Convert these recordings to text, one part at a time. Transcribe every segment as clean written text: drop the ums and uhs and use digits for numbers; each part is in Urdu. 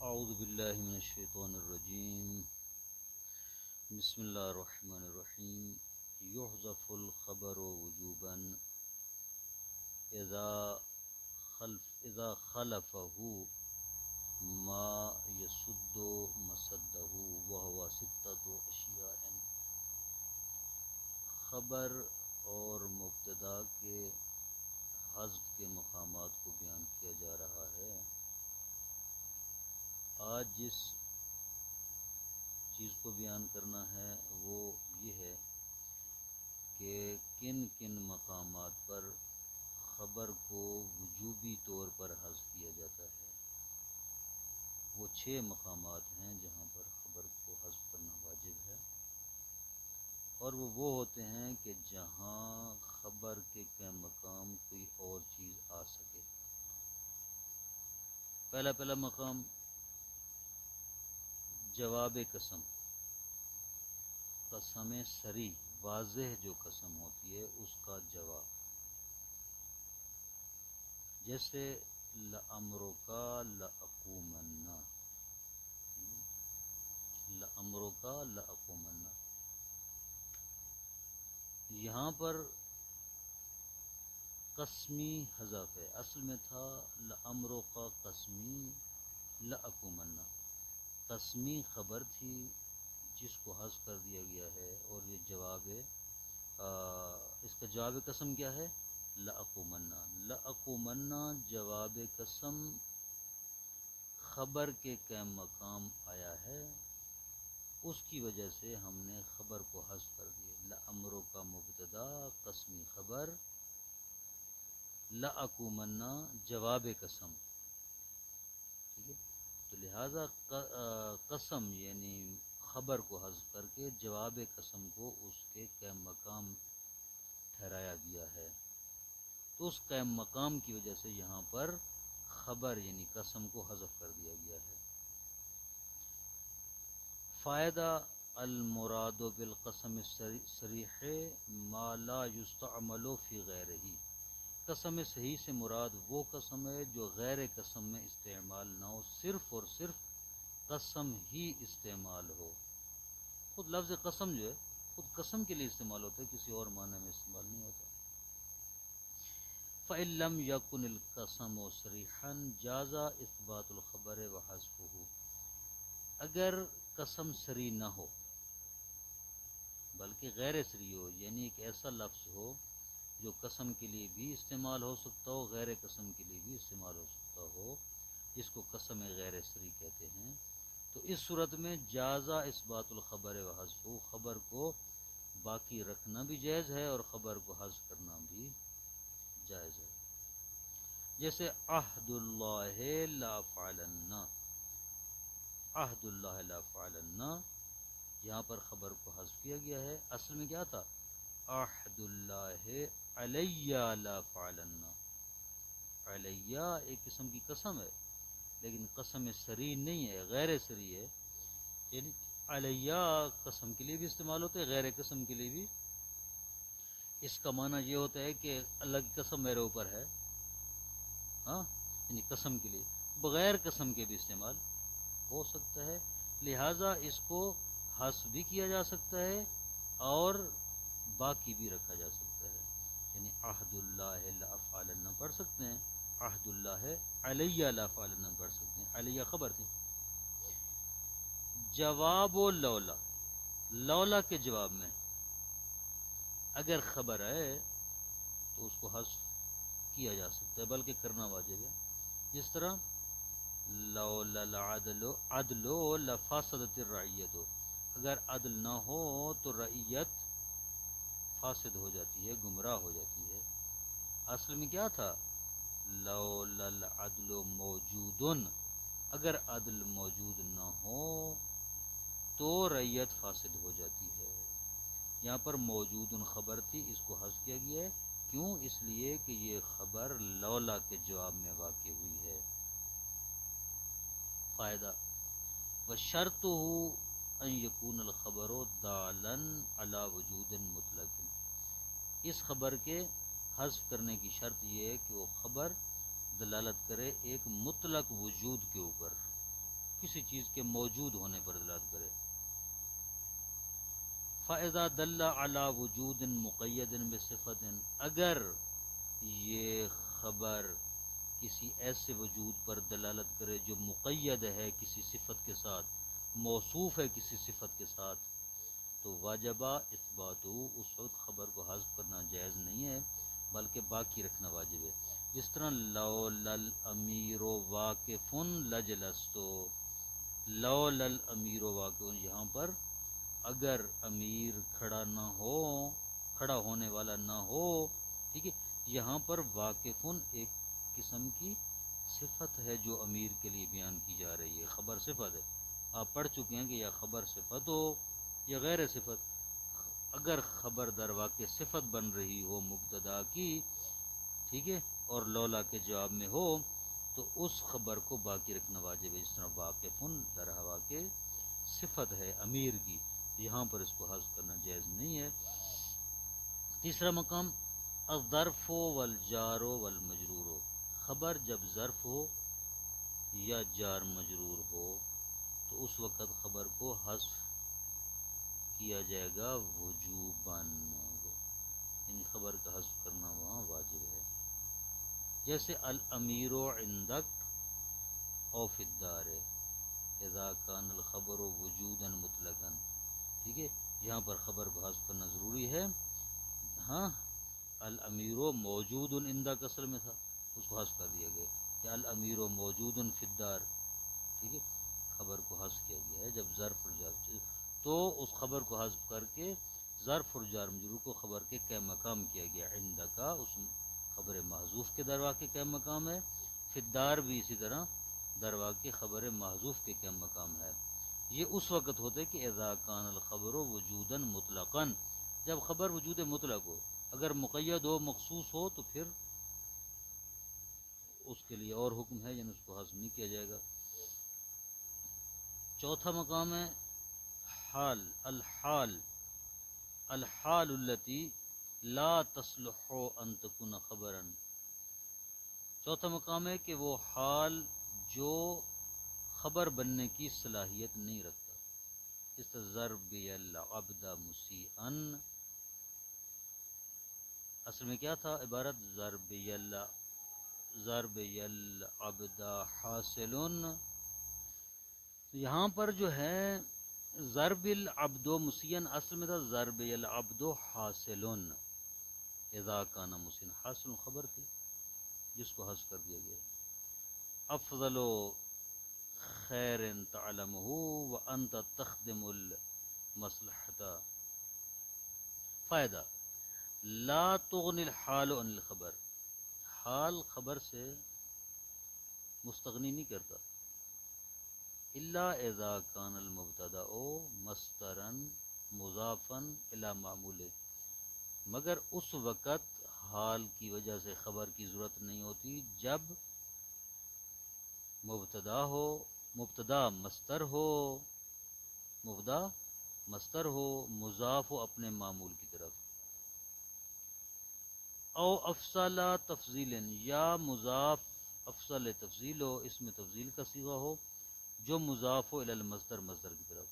اعوذ باللہ من الشیطان الرجیم بسم اللہ الرحمن الرحیم یحذف الخبر وجوبا اذا خلفه ما يسد مسده وهو ستة اشیاء۔ خبر اور مبتدا کے حذف کے مقامات کو بیان کیا جا رہا ہے۔ آج جس چیز کو بیان کرنا ہے وہ یہ ہے کہ کن کن مقامات پر خبر کو وجوبی طور پر حذف کیا جاتا ہے۔ وہ 6 مقامات ہیں جہاں پر خبر کو حذف کرنا واجب ہے، اور وہ ہوتے ہیں کہ جہاں خبر کے مقام کوئی اور چیز آ سکے۔ پہلا مقام جواب قسم، قسم صریح واضح جو قسم ہوتی ہے اس کا جواب، جیسے لَأَمْرُكَ لَأَقُومَنَّ، لَأَمْرُكَ لَأَقُومَنَّ۔ یہاں پر قسمی حذف ہے، اصل میں تھا لَأَمْرُكَ قسمی لَأَقُومَنَّ، قسمی خبر تھی جس کو حذف کر دیا گیا ہے، اور یہ جواب اس کا جواب قسم کیا ہے؟ لَأَقُومَنَّ۔ لَأَقُومَنَّ جواب قسم خبر کے قائم مقام آیا ہے، اس کی وجہ سے ہم نے خبر کو حذف کر دیا۔ لَأَمْرُكَ مبتدا قسمی خبر، لَأَقُومَنَّ جواب قسم، ٹھیک ہے؟ تو لہذا قسم یعنی خبر کو حذف کر کے جواب قسم کو اس کے قائم مقام ٹھہرایا گیا ہے، تو اس قائم مقام کی وجہ سے یہاں پر خبر یعنی قسم کو حذف کر دیا گیا ہے۔ فائدہ المراد بالقسم الصریح ما لا یستعمل فی غیرہ۔ قسم صحیح سے مراد وہ قسم ہے جو غیر قسم میں استعمال نہ ہو، صرف اور صرف قسم ہی استعمال ہو۔ خود لفظ قسم جو ہے خود قسم کے لیے استعمال ہوتا ہے، کسی اور معنی میں استعمال نہیں ہوتا۔ فَإِن لَّمْ يَكُنِ الْقَسَمُ صَرِيحًا جَازَ إِثْبَاتُ الْخَبَرِ وَحَذْفُهُ۔ اگر قسم صریح نہ ہو بلکہ غیر صریح ہو، یعنی ایک ایسا لفظ ہو جو قسم کے لیے بھی استعمال ہو سکتا ہو، غیر قسم کے لیے بھی استعمال ہو سکتا ہو، جس کو قسم غیر صریح کہتے ہیں، تو اس صورت میں جازا اثبات الخبر و حذف، خبر کو باقی رکھنا بھی جائز ہے اور خبر کو حذف کرنا بھی جائز ہے۔ جیسے عہد اللہ لا فعلن، عہد اللہ لا فعلن، یہاں پر خبر کو حذف کیا گیا ہے، اصل میں کیا تھا؟ عہد اللہ علیہ لا فعلن۔ علیہ ایک قسم کی قسم ہے لیکن قسم صریح نہیں ہے، غیر صریح ہے، یعنی علیہ قسم کے لیے بھی استعمال ہوتا ہے، غیر قسم کے لیے بھی۔ اس کا معنی یہ ہوتا ہے کہ اللہ کی قسم میرے اوپر ہے، ہاں، یعنی قسم کے لیے، بغیر قسم کے بھی استعمال ہو سکتا ہے، لہذا اس کو حذف بھی کیا جا سکتا ہے اور باقی بھی رکھا جا سکتا ہے، یعنی عہد اللہ لا فعلن پڑھ سکتے ہیں، عہد اللہ علیہ لا فعلن پڑھ سکتے ہیں، علیہ خبر تھی۔ جواب و لولا، لولا کے جواب میں اگر خبر ہے تو اس کو حذف کیا جا سکتا ہے، بلکہ کرنا واجب ہے، جس طرح لولا العدل عدل لفاسدت الرعیت، اگر عدل نہ ہو تو رعیت فاسد ہو جاتی ہے، گمراہ ہو جاتی ہے۔ اصل میں کیا تھا؟ لولا العدل موجود، اگر عدل موجود نہ ہو تو رعیت فاسد ہو جاتی ہے۔ یہاں پر موجود خبر تھی، اس کو حذف کیا گیا ہے، کیوں؟ اس لیے کہ یہ خبر لولا کے جواب میں واقع ہوئی ہے۔ فائدہ وَشَرْطُهُ أَن يَكُونَ الْخَبَرُ دَالًا عَلَى وُجُودٍ مُطْلَقٍ، اس خبر کے حذف کرنے کی شرط یہ ہے کہ وہ خبر دلالت کرے ایک مطلق وجود کے اوپر، کسی چیز کے موجود ہونے پر دلالت کرے. فَإِذَا دَلَّ عَلَى وُجُودٍ مُقَيَّدٍ بِصِفَةٍ، اگر یہ خبر کسی ایسے وجود پر دلالت کرے جو مقید ہے کسی صفت کے ساتھ، موصوف ہے کسی صفت کے ساتھ، تو واجبہ اثباتو، اس وقت خبر کو حذف کرنا جائز نہیں ہے بلکہ باقی رکھنا واجب ہے. جس طرح لولا الامیر واقف لجلستو، لولا الامیر واقف، یہاں پر اگر امیر کھڑا نہ ہو، کھڑا ہونے والا نہ ہو، ٹھیک ہے. یہاں پر واقف ایک قسم کی صفت ہے جو امیر کے لیے بیان کی جا رہی ہے، خبر صفت ہے. آپ پڑھ چکے ہیں کہ یا خبر صفت ہو یا غیر صفت. اگر خبر در واقع صفت بن رہی ہو مبتدا کی، ٹھیک ہے، اور لولا کے جواب میں ہو، تو اس خبر کو باقی رکھنا واجب ہے. جس طرح واقف در واقع صفت ہے امیر کی، یہاں پر اس کو حذف کرنا جائز نہیں ہے. تیسرا مقام الظرف والجار والمجرور، خبر جب ظرف ہو یا جار مجرور ہو تو اس وقت خبر کو حذف کیا جائے گا وجوباً، یعنی خبر کا حذف کرنا وہاں واجب ہے. جیسے الامیر عندک او فی الدار اذا کان الخبر وجودا مطلقا، ٹھیک ہے، یہاں پر خبر کو حذف کرنا ضروری ہے. ہاں، الامیر موجود عندک اصل میں تھا، اس کو حذف کر دیا گیا. یا الامیر موجود فی الدار، ٹھیک ہے، خبر کو حذف کیا گیا ہے. جب ظرف اور جار تو اس خبر کو حذف کر کے ظرف اور جار مجرور کو خبر کے قائم مقام کیا گیا. عندک اس خبر محذوف کے در واقع قائم مقام ہے. فی الدار بھی اسی طرح در واقع خبر محذوف کے قائم مقام ہے. یہ اس وقت ہوتا ہے کہ اذا کان الخبر وجودا مطلقا، جب خبر وجود مطلق ہو. اگر مقید ہو، مخصوص ہو، تو پھر اس کے لیے اور حکم ہے، یعنی اس کو حذف نہیں کیا جائے گا. چوتھا مقام ہے حال، الحال، الحال التي لا تصلح ان تكون خبرا. چوتھا مقام ہے کہ وہ حال جو خبر بننے کی صلاحیت نہیں رکھتا. اس طرح ضرب العبد مسیئا، اصل میں کیا تھا عبارت؟ ضرب العبد حاصل. یہاں پر جو ہے ضرب العبد مسیئا اصل میں تھا ضرب العبد حاصل اذا کان مسیئا، حاصل خبر تھی جس کو حذف کر دیا گیا. افضل خیر تعلمہ وانت تخدم المصلحۃ. فائدہ لا تغنی الحال عن الخبر، حال خبر سے مستغنی نہیں کرتا. الا اذا کان المبتدا مصدرا مضافا الی معمولہ، مگر اس وقت حال کی وجہ سے خبر کی ضرورت نہیں ہوتی جب مبتدا ہو، مبتدا مصدر ہو، مبتدا مصدر ہو، مضاف ہو اپنے معمول کی طرف. او افصل تفضیل، یا مضاف افصل تفضیل ہو، اس میں تفضیل کا صیغہ ہو جو مضاف ہو الی المصدر، مصدر کی طرف.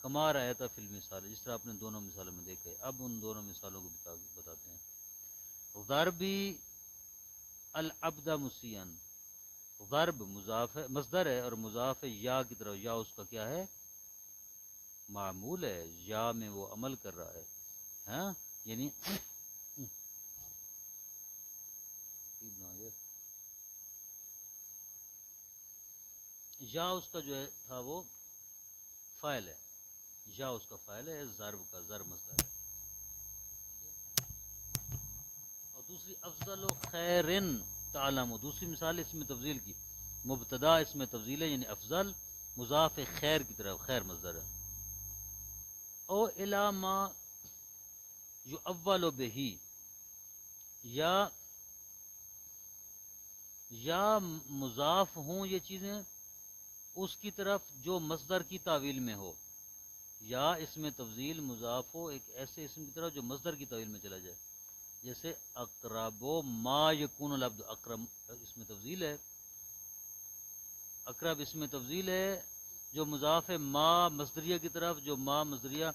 کما رأیت فی المثال، جس طرح آپ نے دونوں مثالوں میں دیکھا ہے. اب ان دونوں مثالوں کو بتاتے ہیں. ضربی العبد مسیئا، ضرب مضاف ہے، مصدر ہے اور مضاف ہے یا کی طرف. یا اس کا کیا ہے؟ معمول ہے، یا میں وہ عمل کر رہا ہے. ہاں، یعنی یا اس کا جو ہے تھا وہ فاعل ہے، یا اس کا فاعل ہے، ضرب کا ضرب مصدر ہے. اور دوسری افضل و خیرن تعلم، دوسری مثال اس میں تفضیل کی. مبتدا اس میں تفضیل ہے، یعنی افضل مضاف خیر کی طرف، خیر مصدر ہے. او الی ما یؤول بہ، یا مضاف ہوں یہ چیزیں اس کی طرف جو مصدر کی تعویل میں ہو. یا اس میں تفضیل مضاف ہو ایک ایسے اسم کی طرف جو مصدر کی تعویل میں چلا جائے. جیسے اقرب ما یکون العبد، اقرب اس میں تفضیل ہے، اقرب اس میں تفضیل ہے جو مضاف ما مصدریہ کی طرف، جو ما مصدریہ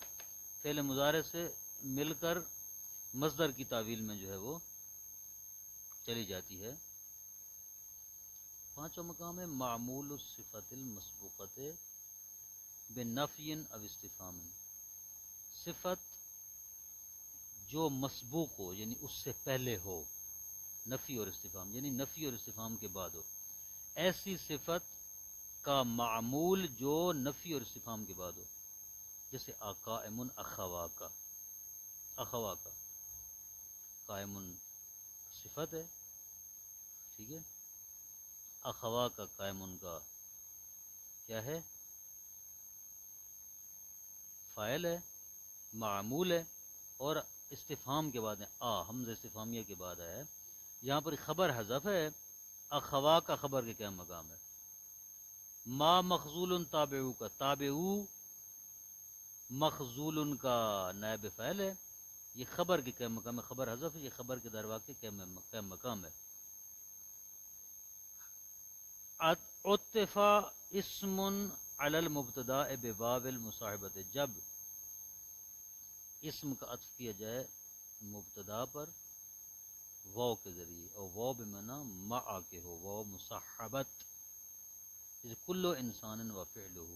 فعل مضارع سے مل کر مصدر کی تعویل میں جو ہے وہ چلی جاتی ہے۔ پانچواں مقام ہے معمول الصفت المسبوقۃ بنفی او استفہام، صفت جو مسبوق ہو یعنی اس سے پہلے ہو، نفی اور استفہام یعنی نفی اور استفہام کے بعد ہو، ایسی صفت کا معمول جو نفی اور استفہام کے بعد ہو، جیسے قائم اخواکا، اخواکا قائم صفت ہے، ٹھیک ہے، اخواکا قائم کا کیا ہے، فاعل ہے، معمول ہے، اور استفہام کے بعد ہے حمزہ استفہامیہ کے بعد ہے، یہاں پر خبر حذف ہے، اخوا کا خبر کے کیا مقام ہے، ما مخزول تابعو کا، تابعو مخزول کا نائب فاعل ہے، یہ خبر کے کیا مقام ہے، خبر حذف ہے، یہ خبر کے در واقع کیا مقام ہے۔ عطف اسم علی المبتدا بواو المصاحبۃ، جب اسم کا عطف کیا جائے مبتدا پر واو کے ذریعے، اور واو بمعنی مع کے ہو، واو مصاحبت، جیسے کل انسان و فعلہ،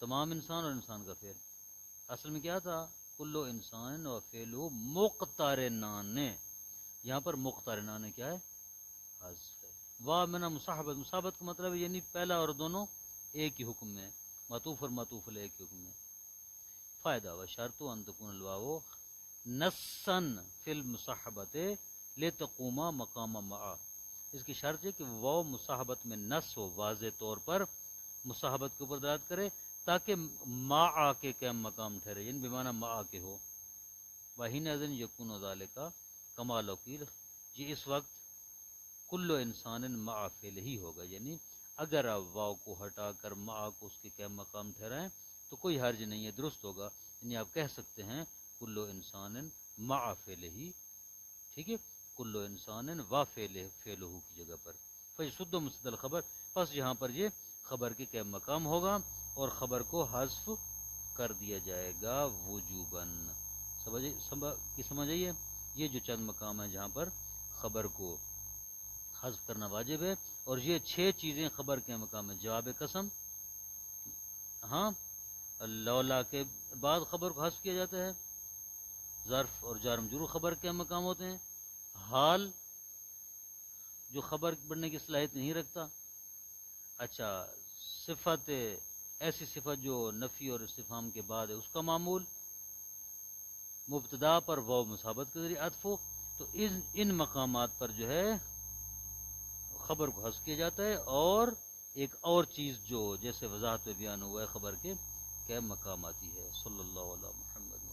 تمام انسان اور انسان کا فعل، اصل میں کیا تھا، کل انسان و فعلہ مقترنان، یہاں پر مقترنان کیا ہے، حذف ہے۔ واو بمعنی مصاحبت، مصاحبت کا مطلب ہے یعنی پہلا اور دونوں ایک ہی حکم میں، معطوف اور معطوف علیہ ایک ہی حکم میں۔ فائدہ و شرط ان تکون الواو نصا فی المصاحبۃ لتقوم مقام مع، اس کی شرط ہے کہ واو مصاحبت میں نص ہو، واضح طور پر مصاحبت کے اوپر دلالت کرے تاکہ مع کے قائم مقام ٹھہرے، یعنی بمعنی مع کے ہو۔ وحینئذ یکون ذلک کما لو قیل، یہ اس وقت کل انسان مع فعلہ ہی ہوگا، یعنی اگر آپ واو کو ہٹا کر مع کو اس کے قائم مقام ٹھہرائیں تو کوئی حرج نہیں ہے، درست ہوگا، یعنی آپ کہہ سکتے ہیں کل انسان مع فعلہ، ٹھیک ہے، کل انسان و فعلہ کی جگہ پر فیصد مسد الخبر، پس یہاں پر یہ خبر کے قائم مقام ہوگا اور خبر کو حذف کر دیا جائے گا وجوباً۔ سمجھ آئیے، یہ جو چند مقام ہیں جہاں پر خبر کو حذف کرنا واجب ہے، اور یہ 6 چیزیں خبر کے مقام میں، جواب قسم، ہاں، لولا کے بعد خبر کو حذف کیا جاتا ہے، ظرف اور جار مجرور خبر کے مقام ہوتے ہیں، حال جو خبر بننے کی صلاحیت نہیں رکھتا، اچھا، صفت، ایسی صفت جو نفی اور استفہام کے بعد ہے اس کا معمول، مبتدا پر واو مصاحبت کے ذریعے عطف ہو، تو ان مقامات پر جو ہے خبر کو حذف کیا جاتا ہے، اور ایک اور چیز جو جیسے وضاحت میں بیان ہوا ہے خبر کے کیا مقام آتی ہے۔ صلی اللہ علیہ محمد۔